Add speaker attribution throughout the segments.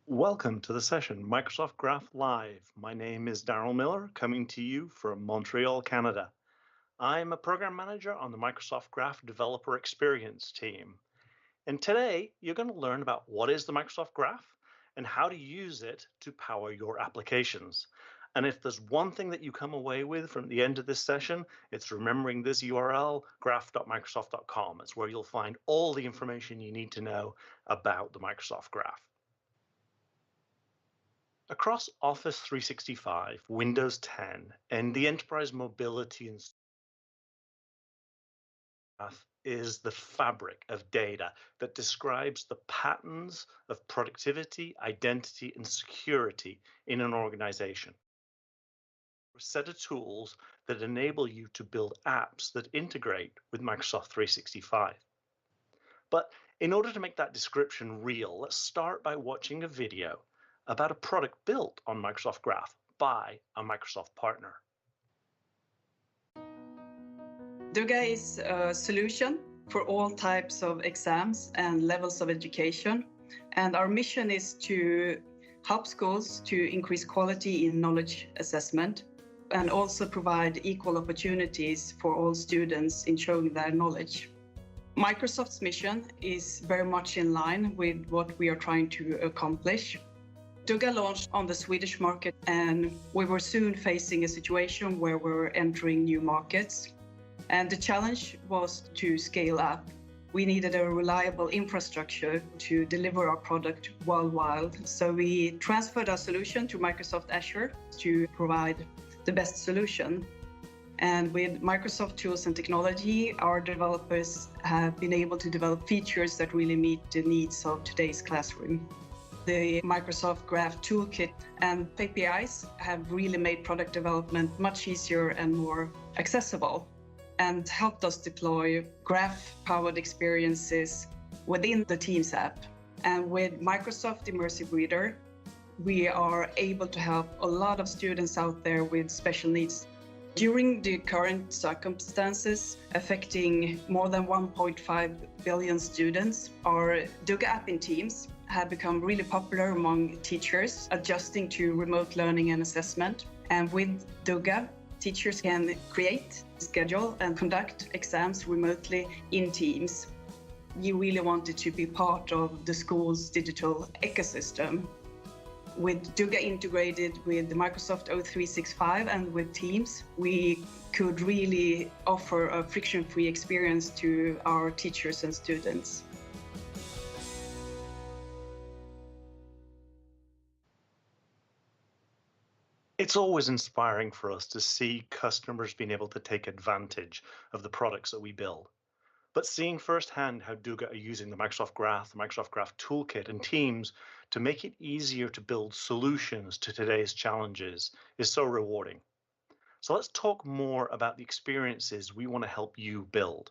Speaker 1: Welcome to the session, Microsoft Graph Live. My name is Daryl Miller, coming to you from Montreal, Canada. I'm a program manager on the Microsoft Graph Developer Experience team. And today, you're going to learn about what is the Microsoft Graph and how to use it to power your applications. And if there's one thing that you come away with from the end of this session, it's remembering this URL, graph.microsoft.com. It's where you'll find all the information you need to know about the Microsoft Graph. Across Office 365, Windows 10, and the enterprise mobility and stuff is the fabric of data that describes the patterns of productivity, identity, and security in an organization. A set of tools that enable you to build apps that integrate with Microsoft 365. But in order to make that description real, let's start by watching a video about a product built on Microsoft Graph by a Microsoft partner.
Speaker 2: Douga is a solution for all types of exams and levels of education. And our mission is to help schools to increase quality in knowledge assessment and also provide equal opportunities for all students in showing their knowledge. Microsoft's mission is very much in line with what we are trying to accomplish. Douga launched on the Swedish market, and we were soon facing a situation where we were entering new markets. And the challenge was to scale up. We needed a reliable infrastructure to deliver our product worldwide. So we transferred our solution to Microsoft Azure to provide the best solution. And with Microsoft tools and technology, our developers have been able to develop features that really meet the needs of today's classroom. The Microsoft Graph Toolkit and APIs have really made product development much easier and more accessible and helped us deploy graph-powered experiences within the Teams app. And with Microsoft Immersive Reader, we are able to help a lot of students out there with special needs. During the current circumstances affecting more than 1.5 billion students, our Douga app in Teams have become really popular among teachers adjusting to remote learning and assessment. And with Douga, teachers can create, schedule, and conduct exams remotely in Teams. You really want it to be part of the school's digital ecosystem. With Douga integrated with Microsoft 365 and with Teams, we could really offer a friction-free experience to our teachers and students.
Speaker 1: It's always inspiring for us to see customers being able to take advantage of the products that we build. But seeing firsthand how Douga are using the Microsoft Graph Toolkit, and Teams to make it easier to build solutions to today's challenges is so rewarding. So let's talk more about the experiences we want to help you build.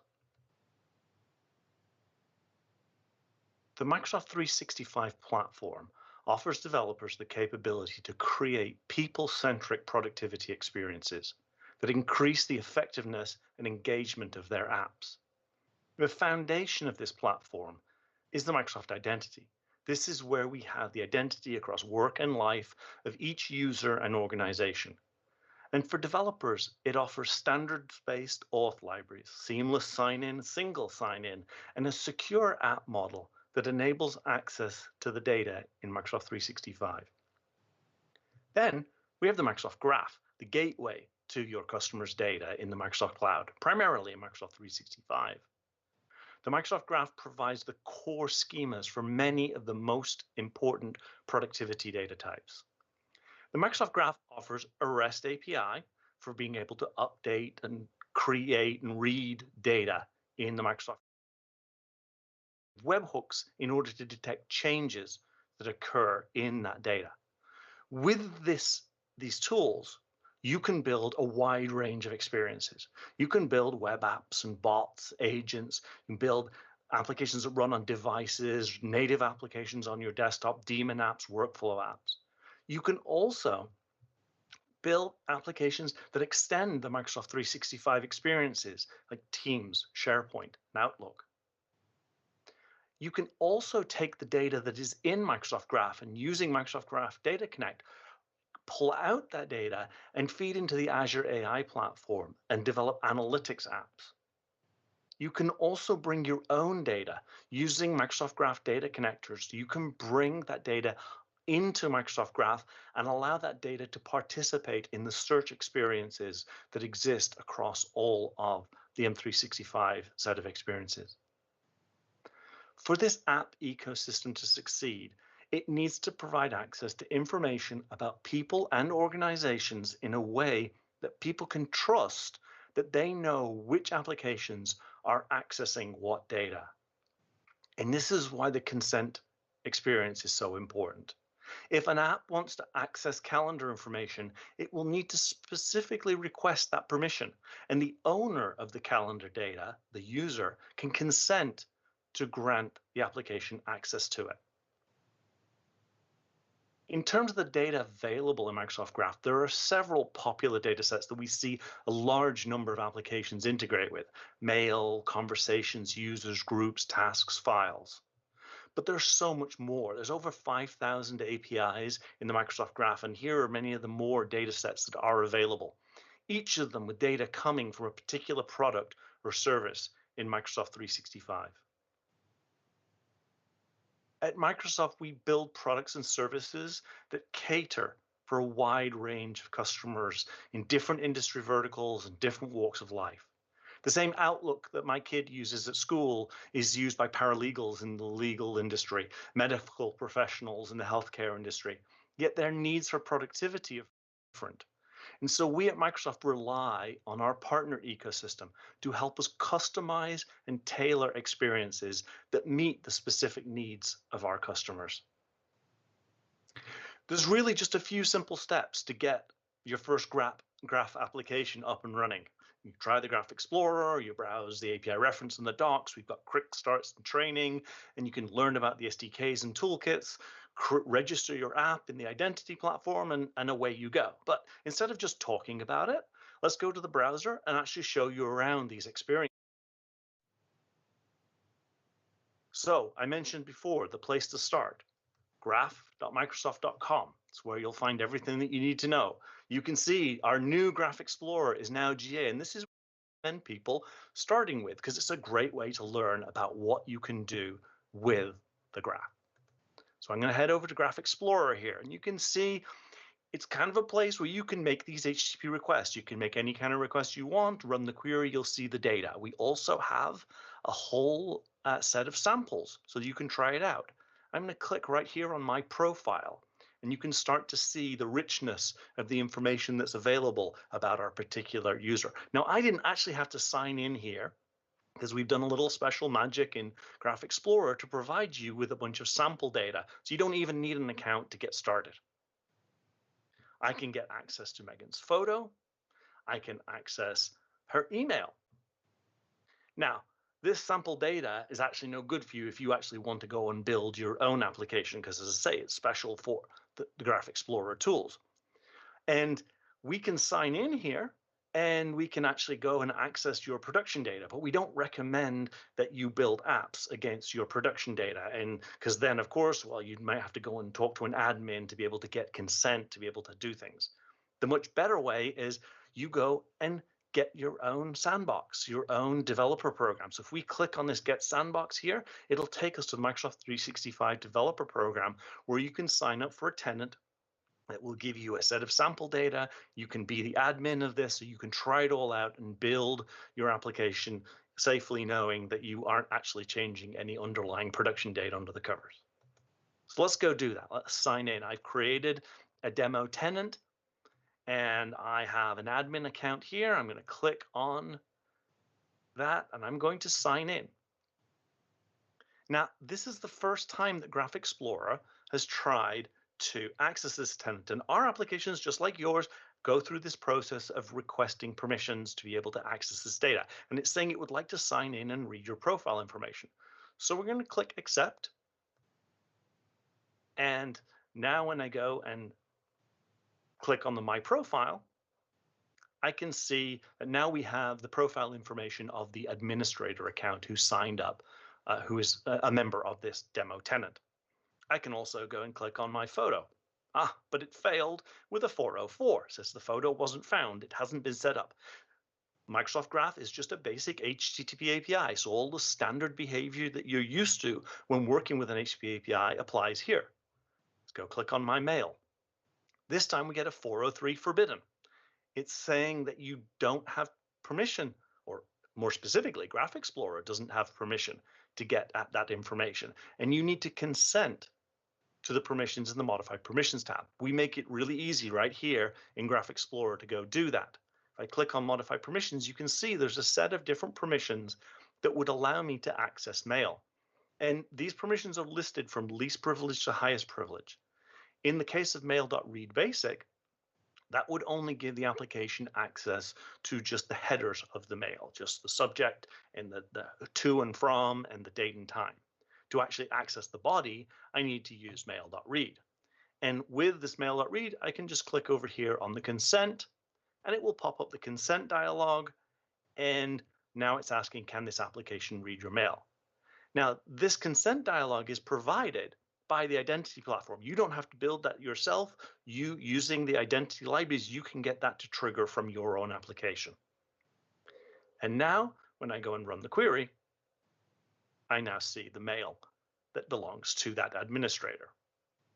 Speaker 1: The Microsoft 365 platform offers developers the capability to create people-centric productivity experiences that increase the effectiveness and engagement of their apps. The foundation of this platform is the Microsoft identity. This is where we have the identity across work and life of each user and organization. And for developers, it offers standards-based auth libraries, seamless sign-in, single sign-in, and a secure app model that enables access to the data in Microsoft 365. Then we have the Microsoft Graph, the gateway to your customers' data in the Microsoft Cloud, primarily in Microsoft 365. The Microsoft Graph provides the core schemas for many of the most important productivity data types. The Microsoft Graph offers a REST API for being able to update and create and read data in the Microsoft webhooks in order to detect changes that occur in that data. With these tools, you can build a wide range of experiences. You can build web apps and bots, agents, and build applications that run on devices, native applications on your desktop, daemon apps, workflow apps. You can also build applications that extend the Microsoft 365 experiences like Teams, SharePoint, and Outlook. You can also take the data that is in Microsoft Graph and using Microsoft Graph Data Connect, pull out that data and feed into the Azure AI platform and develop analytics apps. You can also bring your own data using Microsoft Graph Data Connectors. You can bring that data into Microsoft Graph and allow that data to participate in the search experiences that exist across all of the M365 set of experiences. For this app ecosystem to succeed, it needs to provide access to information about people and organizations in a way that people can trust that they know which applications are accessing what data. And this is why the consent experience is so important. If an app wants to access calendar information, it will need to specifically request that permission. And the owner of the calendar data, the user, can consent to grant the application access to it. In terms of the data available in Microsoft Graph, there are several popular data sets that we see a large number of applications integrate with: mail, conversations, users, groups, tasks, files. But there's so much more. There's over 5,000 APIs in the Microsoft Graph, and here are many of the more data sets that are available, each of them with data coming from a particular product or service in Microsoft 365. At Microsoft, we build products and services that cater for a wide range of customers in different industry verticals and different walks of life. The same Outlook that my kid uses at school is used by paralegals in the legal industry, medical professionals in the healthcare industry, yet their needs for productivity are different. And so we at Microsoft rely on our partner ecosystem to help us customize and tailor experiences that meet the specific needs of our customers. There's really just a few simple steps to get your first graph application up and running. You try the Graph Explorer, you browse the API reference in the docs, we've got quick starts and training, and you can learn about the SDKs and toolkits, register your app in the identity platform, and away you go. But instead of just talking about it, let's go to the browser and actually show you around these experiences. So I mentioned before, the place to start, graph.microsoft.com. It's where you'll find everything that you need to know. You can see our new Graph Explorer is now GA, and this is what people starting with, because it's a great way to learn about what you can do with the graph. So I'm going to head over to Graph Explorer here, and you can see it's kind of a place where you can make these HTTP requests. You can make any kind of request you want, run the query, you'll see the data. We also have a whole set of samples so that you can try it out. I'm going to click right here on my profile, and you can start to see the richness of the information that's available about our particular user. Now, I didn't actually have to sign in here because we've done a little special magic in Graph Explorer to provide you with a bunch of sample data. So you don't even need an account to get started. I can get access to Megan's photo. I can access her email. Now, this sample data is actually no good for you if you actually want to go and build your own application, because as I say, it's special for the Graph Explorer tools. And we can sign in here and we can actually go and access your production data, but we don't recommend that you build apps against your production data. And because then, of course, well, you might have to go and talk to an admin to be able to get consent to be able to do things. The much better way is you go and get your own sandbox, your own developer program. So if we click on this Get Sandbox here, it'll take us to the Microsoft 365 developer program where you can sign up for a tenant that will give you a set of sample data. You can be the admin of this, so you can try it all out and build your application safely knowing that you aren't actually changing any underlying production data under the covers. So let's go do that. Let's sign in. I've created a demo tenant and I have an admin account here. I'm going to click on that and I'm going to sign in. Now, this is the first time that Graph Explorer has tried to access this tenant, and our applications, just like yours, go through this process of requesting permissions to be able to access this data. And it's saying it would like to sign in and read your profile information. So we're going to click accept. And now when I go and click on the My Profile, I can see that now we have the profile information of the administrator account who signed up who is a member of this demo tenant. I can also go and click on my photo. But it failed with a 404. It says the photo wasn't found. It hasn't been set up. Microsoft Graph is just a basic HTTP API, so all the standard behavior that you're used to when working with an HTTP API applies here. Let's go click on my mail. This time we get a 403 forbidden. It's saying that you don't have permission, or more specifically, Graph Explorer doesn't have permission to get at that information, and you need to consent to the permissions in the Modified Permissions tab. We make it really easy right here in Graph Explorer to go do that. If I click on Modify Permissions, you can see there's a set of different permissions that would allow me to access mail. And these permissions are listed from least privilege to highest privilege. In the case of mail.read basic, that would only give the application access to just the headers of the mail, just the subject and the to and from and the date and time. To actually access the body, I need to use mail.read. And with this mail.read, I can just click over here on the consent, and it will pop up the consent dialog. And now it's asking, can this application read your mail? Now, this consent dialog is provided by the identity platform. You don't have to build that yourself. You, using the identity libraries, you can get that to trigger from your own application. And now, when I go and run the query, I now see the mail that belongs to that administrator.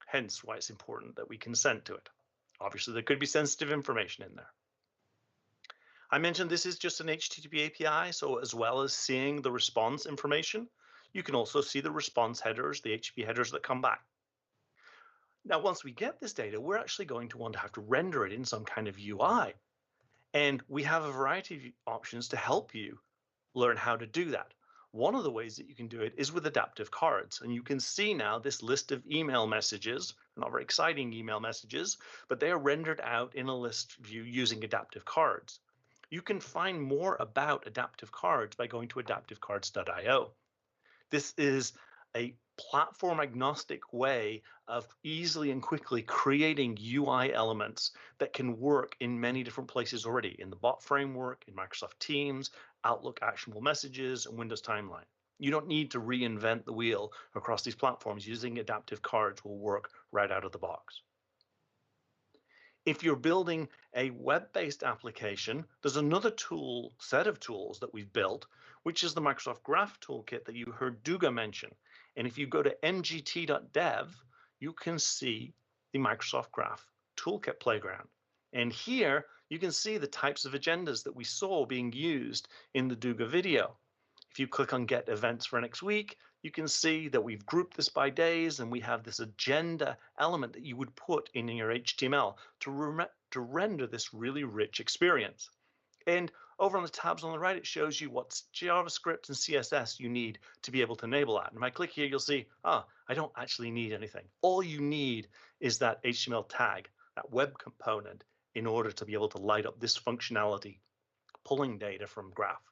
Speaker 1: Hence why it's important that we consent to it. Obviously, there could be sensitive information in there. I mentioned this is just an HTTP API, so as well as seeing the response information, you can also see the response headers, the HTTP headers that come back. Now, once we get this data, we're actually going to want to have to render it in some kind of UI. And we have a variety of options to help you learn how to do that. One of the ways that you can do it is with adaptive cards. And you can see now this list of email messages, not very exciting email messages, but they are rendered out in a list view using adaptive cards. You can find more about adaptive cards by going to adaptivecards.io. This is a platform agnostic way of easily and quickly creating UI elements that can work in many different places already, in the bot framework, in Microsoft Teams, Outlook Actionable Messages, and Windows Timeline. You don't need to reinvent the wheel across these platforms. Using adaptive cards will work right out of the box. If you're building a web-based application, there's another set of tools that we've built, which is the Microsoft Graph Toolkit that you heard Duga mention. And if you go to mgt.dev, you can see the Microsoft Graph Toolkit playground. And here you can see the types of agendas that we saw being used in the Duga video. If you click on Get Events for next week, you can see that we've grouped this by days, and we have this agenda element that you would put in your HTML to render this really rich experience. And over on the tabs on the right, it shows you what JavaScript and CSS you need to be able to enable that. And if I click here, you'll see, I don't actually need anything. All you need is that HTML tag, that web component, in order to be able to light up this functionality, pulling data from Graph.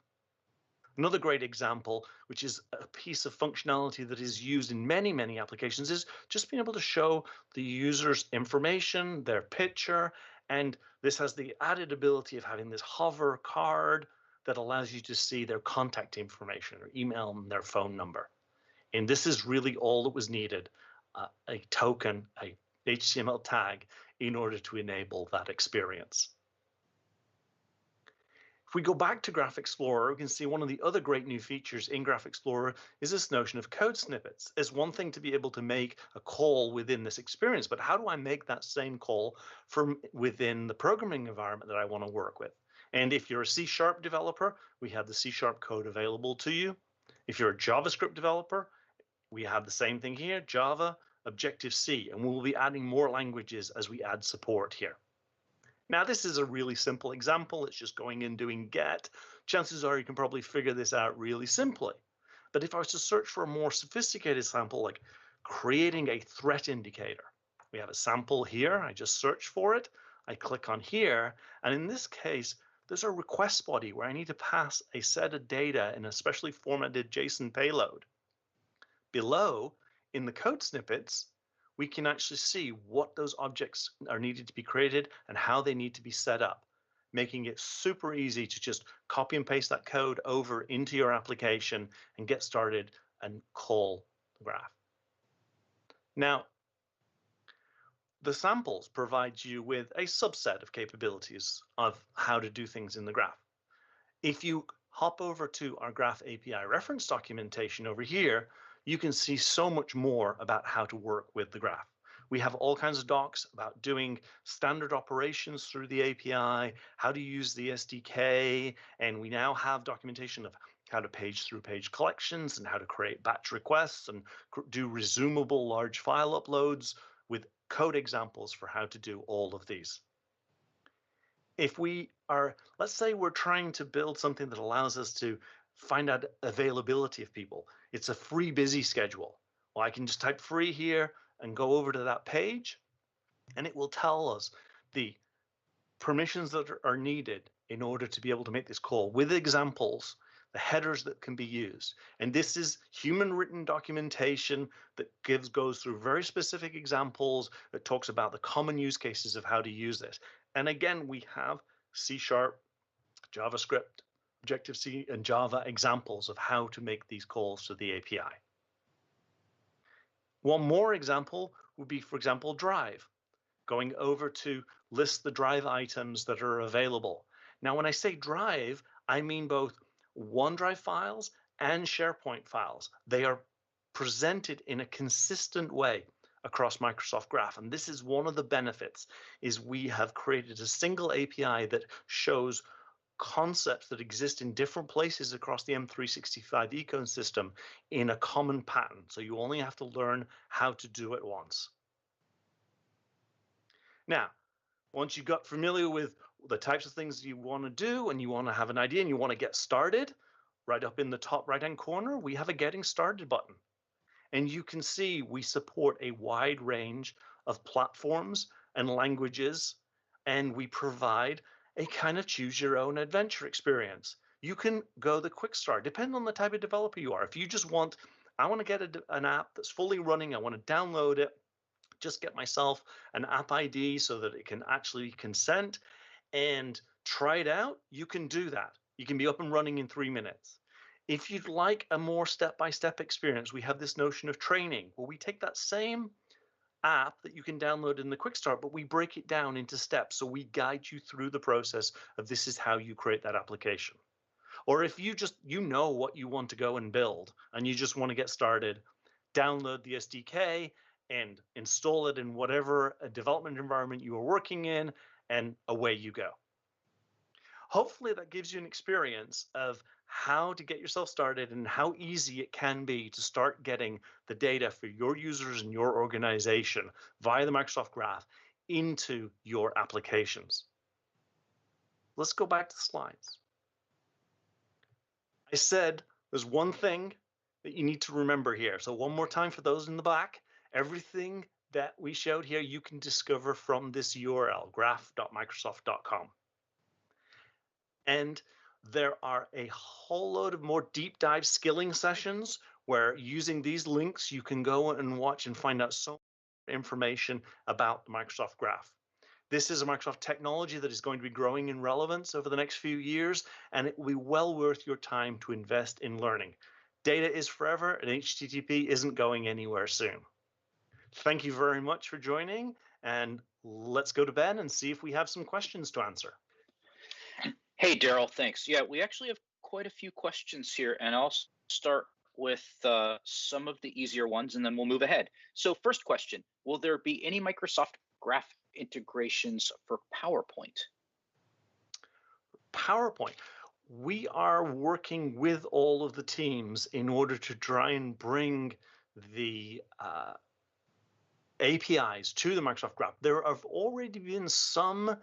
Speaker 1: Another great example, which is a piece of functionality that is used in many, many applications, is just being able to show the user's information, their picture, and this has the added ability of having this hover card that allows you to see their contact information or email and their phone number. And this is really all that was needed, a token, a HTML tag, in order to enable that experience. If we go back to Graph Explorer, we can see one of the other great new features in Graph Explorer is this notion of code snippets. It's one thing to be able to make a call within this experience, but how do I make that same call from within the programming environment that I want to work with? And if you're a C# developer, we have the C# code available to you. If you're a JavaScript developer, we have the same thing here, Java, Objective-C, and we'll be adding more languages as we add support here. Now, this is a really simple example. It's just going and doing get. Chances are you can probably figure this out really simply. But if I was to search for a more sophisticated sample, like creating a threat indicator, we have a sample here. I just search for it. I click on here. And in this case, there's a request body where I need to pass a set of data in a specially formatted JSON payload. Below, in the code snippets, we can actually see what those objects are needed to be created and how they need to be set up, making it super easy to just copy and paste that code over into your application and get started and call the graph. Now, the samples provide you with a subset of capabilities of how to do things in the graph. If you hop over to our Graph API reference documentation over here, you can see so much more about how to work with the graph. We have all kinds of docs about doing standard operations through the API, how to use the SDK, and we now have documentation of how to page through page collections and how to create batch requests and do resumable large file uploads with code examples for how to do all of these. If we are, let's say we're trying to build something that allows us to find out availability of people. It's a free busy schedule. Well, I can just type free here and go over to that page, and it will tell us the permissions that are needed in order to be able to make this call with examples, the headers that can be used. And this is human written documentation that goes through very specific examples that talks about the common use cases of how to use this. And again, we have C#, JavaScript, Objective-C, and Java examples of how to make these calls to the API. One more example would be, for example, Drive, going over to list the Drive items that are available. Now, when I say Drive, I mean both OneDrive files and SharePoint files. They are presented in a consistent way across Microsoft Graph. And this is one of the benefits, is we have created a single API that shows concepts that exist in different places across the M365 ecosystem in a common pattern. So you only have to learn how to do it once. Now, once you got familiar with the types of things you want to do and you want to have an idea and you want to get started, right up in the top right-hand corner, we have a Getting Started button. And you can see we support a wide range of platforms and languages, and we provide a kind of choose your own adventure experience. You can go the quick start, depending on the type of developer you are. If you just want, I want to get an app that's fully running, I want to download it, just get myself an app ID so that it can actually consent and try it out, you can do that. You can be up and running in 3 minutes. If you'd like a more step-by-step experience, we have this notion of training where we take that same app that you can download in the quick start, but we break it down into steps. So we guide you through the process of this is how you create that application. Or if you know what you want to go and build and you just want to get started, download the SDK and install it in whatever development environment you are working in, and away you go. Hopefully that gives you an experience of how to get yourself started and how easy it can be to start getting the data for your users and your organization via the Microsoft Graph into your applications. Let's go back to the slides. I said there's one thing that you need to remember here. So one more time for those in the back, everything that we showed here you can discover from this URL, graph.microsoft.com. And there are a whole load of more deep dive skilling sessions where using these links, you can go and watch and find out so much information about the Microsoft Graph. This is a Microsoft technology that is going to be growing in relevance over the next few years, and it will be well worth your time to invest in learning. Data is forever, and HTTP isn't going anywhere soon. Thank you very much for joining, and let's go to Ben and see if we have some questions to answer.
Speaker 3: Hey, Daryl, thanks. Yeah, we actually have quite a few questions here, and I'll start with some of the easier ones, and then we'll move ahead. So first question, will there be any Microsoft Graph integrations for PowerPoint?
Speaker 1: PowerPoint. We are working with all of the teams in order to try and bring the APIs to the Microsoft Graph. There have already been some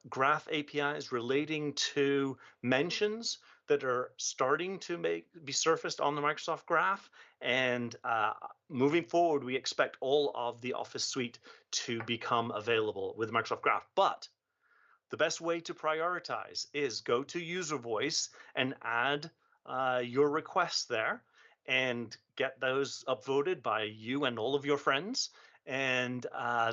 Speaker 1: Graph APIs relating to mentions that are starting to be surfaced on the Microsoft Graph. And moving forward, we expect all of the Office suite to become available with Microsoft Graph. But the best way to prioritize is go to user voice and add your requests there and get those upvoted by you and all of your friends. And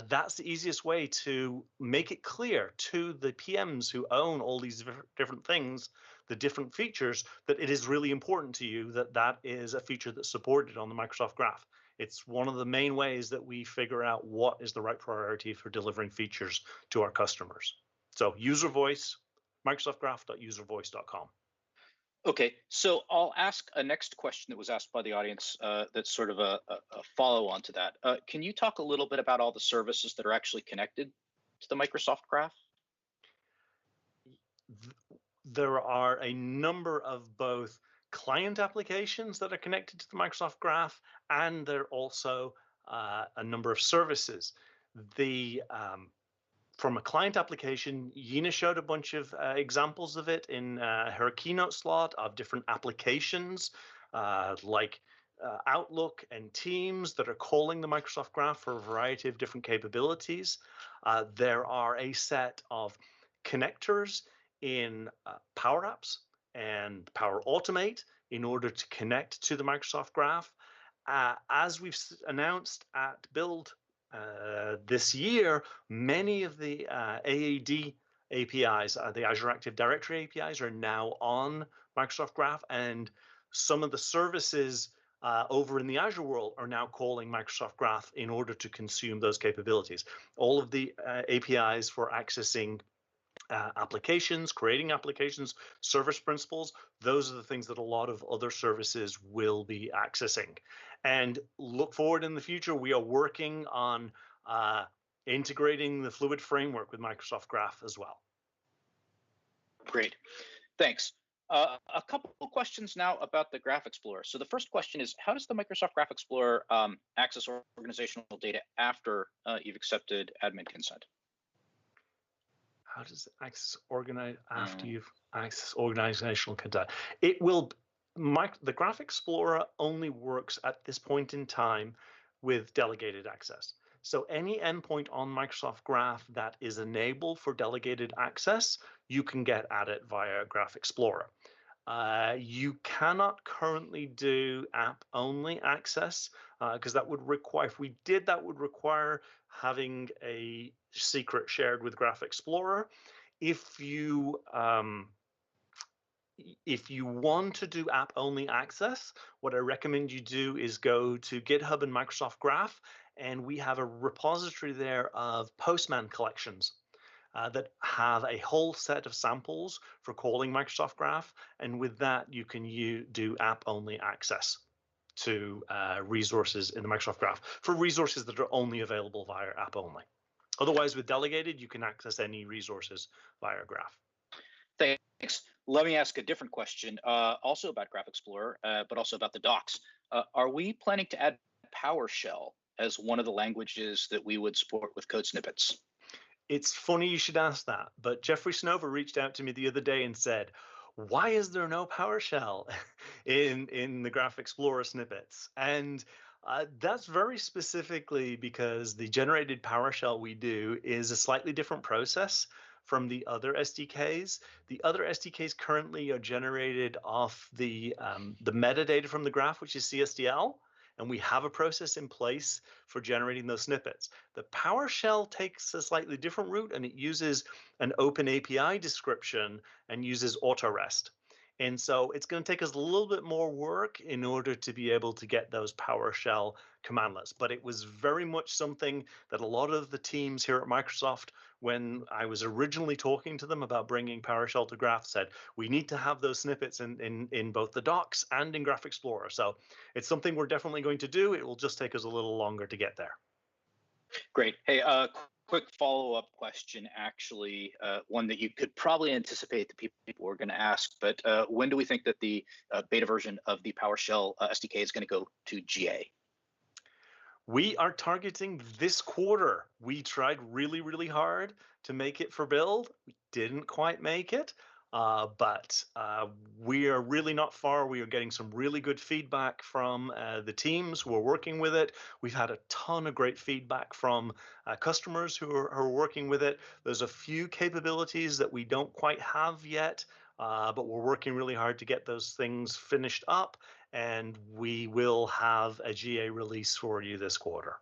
Speaker 1: that's the easiest way to make it clear to the PMs who own all these different things the different features, that it is really important to you that that is a feature that's supported on the Microsoft Graph. It's one of the main ways that we figure out what is the right priority for delivering features to our customers. So user voice, microsoftgraph.uservoice.com.
Speaker 3: Okay, so I'll ask a next question that was asked by the audience that's sort of a follow-on to that. Can you talk a little bit about all the services that are actually connected to the Microsoft Graph?
Speaker 1: There are a number of both client applications that are connected to the Microsoft Graph, and there are also a number of services. The From a client application, Yina showed a bunch of examples of it in her keynote slot of different applications like Outlook and Teams that are calling the Microsoft Graph for a variety of different capabilities. There are a set of connectors in Power Apps and Power Automate in order to connect to the Microsoft Graph. As we've announced at Build this year, many of the AAD APIs, the Azure Active Directory APIs, are now on Microsoft Graph, and some of the services over in the Azure world are now calling Microsoft Graph in order to consume those capabilities. All of the APIs for accessing applications, creating applications, service principals, those are the things that a lot of other services will be accessing. And look forward in the future, we are working on integrating the Fluid framework with Microsoft Graph as well.
Speaker 3: Great, thanks. A couple of questions now about the Graph Explorer. So the first question is, how does the Microsoft Graph Explorer access organizational data after you've accepted admin consent?
Speaker 1: How does it access after you've accessed organizational consent? It will. The Graph Explorer only works at this point in time with delegated access. So any endpoint on Microsoft Graph that is enabled for delegated access, you can get at it via Graph Explorer. You cannot currently do app-only access because that would require, if we did, that would require having a secret shared with Graph Explorer. If you want to do app-only access, what I recommend you do is go to GitHub and Microsoft Graph, and we have a repository there of Postman collections that have a whole set of samples for calling Microsoft Graph, and with that you can do app-only access to resources in the Microsoft Graph for resources that are only available via app-only. Otherwise, with delegated, you can access any resources via Graph.
Speaker 3: Thanks. Let me ask a different question, also about Graph Explorer, but also about the docs. Are we planning to add PowerShell as one of the languages that we would support with code snippets?
Speaker 1: It's funny you should ask that, but Jeffrey Snover reached out to me the other day and said, why is there no PowerShell in the Graph Explorer snippets? And that's very specifically because the generated PowerShell we do is a slightly different process from the other SDKs. The other SDKs currently are generated off the metadata from the graph, which is CSDL, and we have a process in place for generating those snippets. The PowerShell takes a slightly different route, and it uses an open API description and uses auto-rest. And so it's going to take us a little bit more work in order to be able to get those PowerShell commandlets. But it was very much something that a lot of the teams here at Microsoft, when I was originally talking to them about bringing PowerShell to Graph, said, we need to have those snippets in both the docs and in Graph Explorer. So it's something we're definitely going to do. It will just take us a little longer to get there.
Speaker 3: Great. Hey, quick follow-up question, actually, one that you could probably anticipate that people were going to ask, but when do we think that the beta version of the PowerShell SDK is going to go to GA?
Speaker 1: We are targeting this quarter. We tried really, really hard to make it for build. We didn't quite make it, but we are really not far. We are getting some really good feedback from the teams who are working with it. We've had a ton of great feedback from customers who are working with it. There's a few capabilities that we don't quite have yet, but we're working really hard to get those things finished up, and we will have a GA release for you this quarter.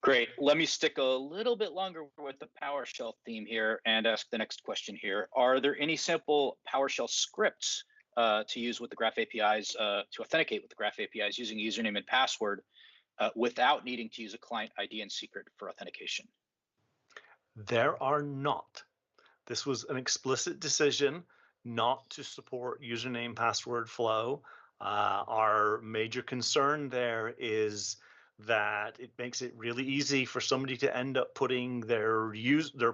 Speaker 3: Great. Let me stick a little bit longer with the PowerShell theme here and ask the next question here. Are there any simple PowerShell scripts to use with the Graph APIs, to authenticate with the Graph APIs using username and password without needing to use a client ID and secret for authentication?
Speaker 1: There are not. This was an explicit decision not to support username password flow. Our major concern there is that it makes it really easy for somebody to end up putting their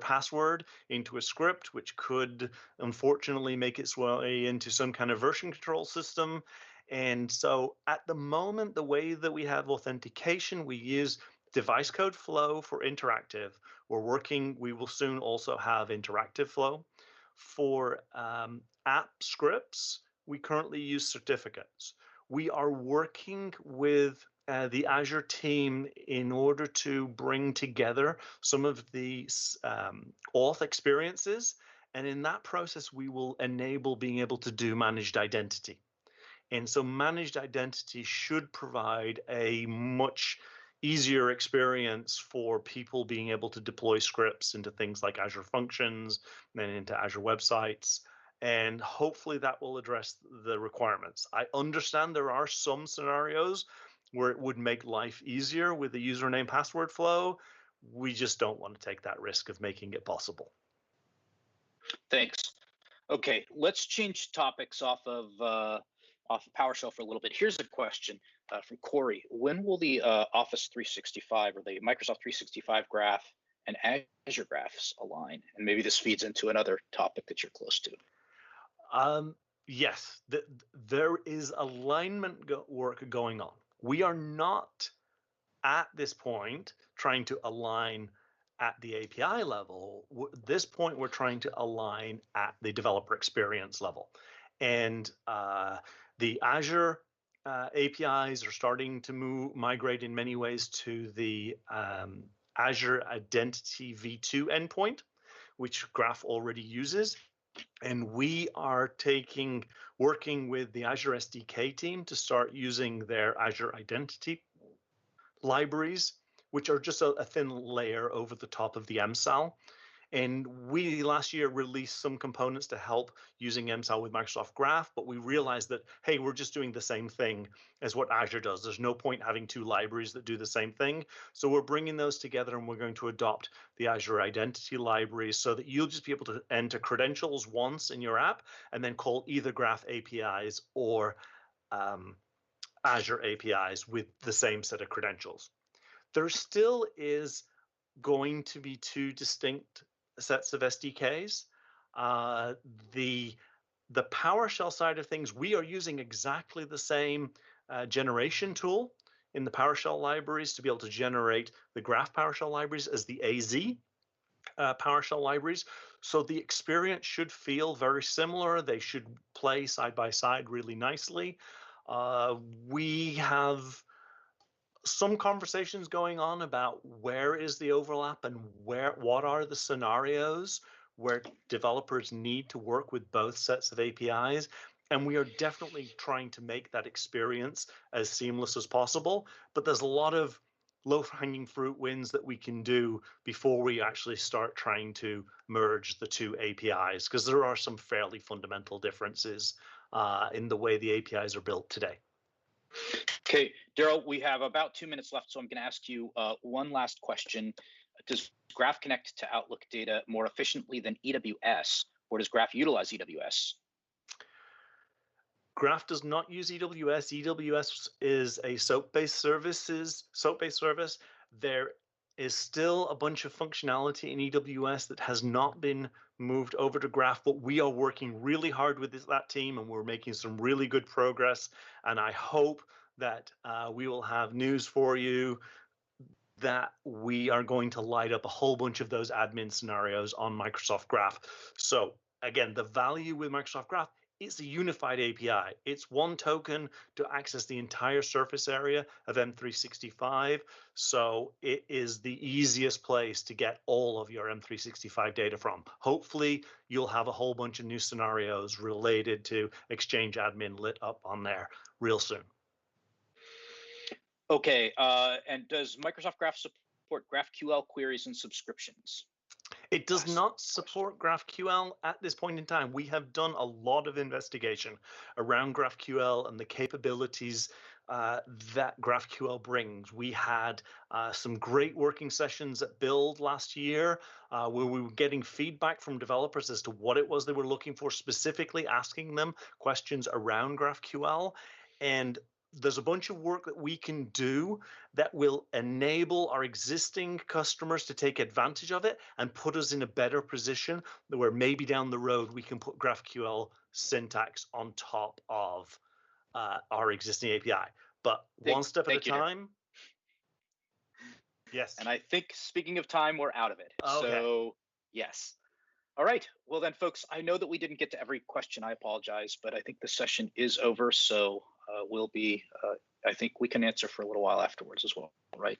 Speaker 1: password into a script, which could unfortunately make its way into some kind of version control system. And so at the moment, the way that we have authentication, we use device code flow for interactive. We will soon also have interactive flow. For app scripts, we currently use certificates. We are working with the Azure team in order to bring together some of the auth experiences. And in that process, we will enable being able to do managed identity. And so managed identity should provide a much easier experience for people being able to deploy scripts into things like Azure Functions and into Azure websites. And hopefully that will address the requirements. I understand there are some scenarios where it would make life easier with the username password flow. We just don't want to take that risk of making it possible.
Speaker 3: Thanks. Okay, let's change topics off of PowerShell for a little bit. Here's a question from Corey. When will the Office 365 or the Microsoft 365 graph and Azure graphs align? And maybe this feeds into another topic that you're close to.
Speaker 1: Yes, there is alignment work going on. We are not at this point trying to align at the API level. At this point, we're trying to align at the developer experience level. And the Azure APIs are starting to migrate in many ways to the Azure Identity v2 endpoint, which Graph already uses. And we are working with the Azure SDK team to start using their Azure Identity libraries, which are just a thin layer over the top of the MSAL. And we last year released some components to help using MSAL with Microsoft Graph, but we realized that, hey, we're just doing the same thing as what Azure does. There's no point having two libraries that do the same thing. So we're bringing those together, and we're going to adopt the Azure Identity libraries so that you'll just be able to enter credentials once in your app and then call either Graph APIs or Azure APIs with the same set of credentials. There still is going to be two distinct sets of SDKs. The PowerShell side of things, we are using exactly the same generation tool in the PowerShell libraries to be able to generate the Graph PowerShell libraries as the AZ PowerShell libraries. So the experience should feel very similar. They should play side by side really nicely. We have some conversations going on about where is the overlap and what are the scenarios where developers need to work with both sets of APIs. And we are definitely trying to make that experience as seamless as possible. But there's a lot of low-hanging fruit wins that we can do before we actually start trying to merge the two APIs, because there are some fairly fundamental differences in the way the APIs are built today.
Speaker 3: Okay, Daryl, we have about 2 minutes left, so I'm going to ask you one last question. Does Graph connect to Outlook data more efficiently than EWS, or does Graph utilize EWS?
Speaker 1: Graph does not use EWS. EWS is a SOAP-based service. There is still a bunch of functionality in EWS that has not been moved over to Graph, but we are working really hard with that team, and we're making some really good progress. And I hope that we will have news for you that we are going to light up a whole bunch of those admin scenarios on Microsoft Graph. So again, the value with Microsoft Graph, it's a unified API. It's one token to access the entire surface area of M365. So it is the easiest place to get all of your M365 data from. Hopefully, you'll have a whole bunch of new scenarios related to Exchange Admin lit up on there real soon.
Speaker 3: Okay, and does Microsoft Graph support GraphQL queries and subscriptions?
Speaker 1: It does
Speaker 3: Last
Speaker 1: not support GraphQL at this point in time. We have done a lot of investigation around GraphQL and the capabilities that GraphQL brings. We had some great working sessions at Build last year where we were getting feedback from developers as to what it was they were looking for, specifically asking them questions around GraphQL. And there's a bunch of work that we can do that will enable our existing customers to take advantage of it and put us in a better position where maybe down the road we can put GraphQL syntax on top of our existing API. But one step at a time. Yes.
Speaker 3: And I think, speaking of time, we're out of it.
Speaker 1: Okay.
Speaker 3: So yes. All right. Well then, folks, I know that we didn't get to every question. I apologize, but I think the session is over. So we'll be, I think we can answer for a little while afterwards as well, right?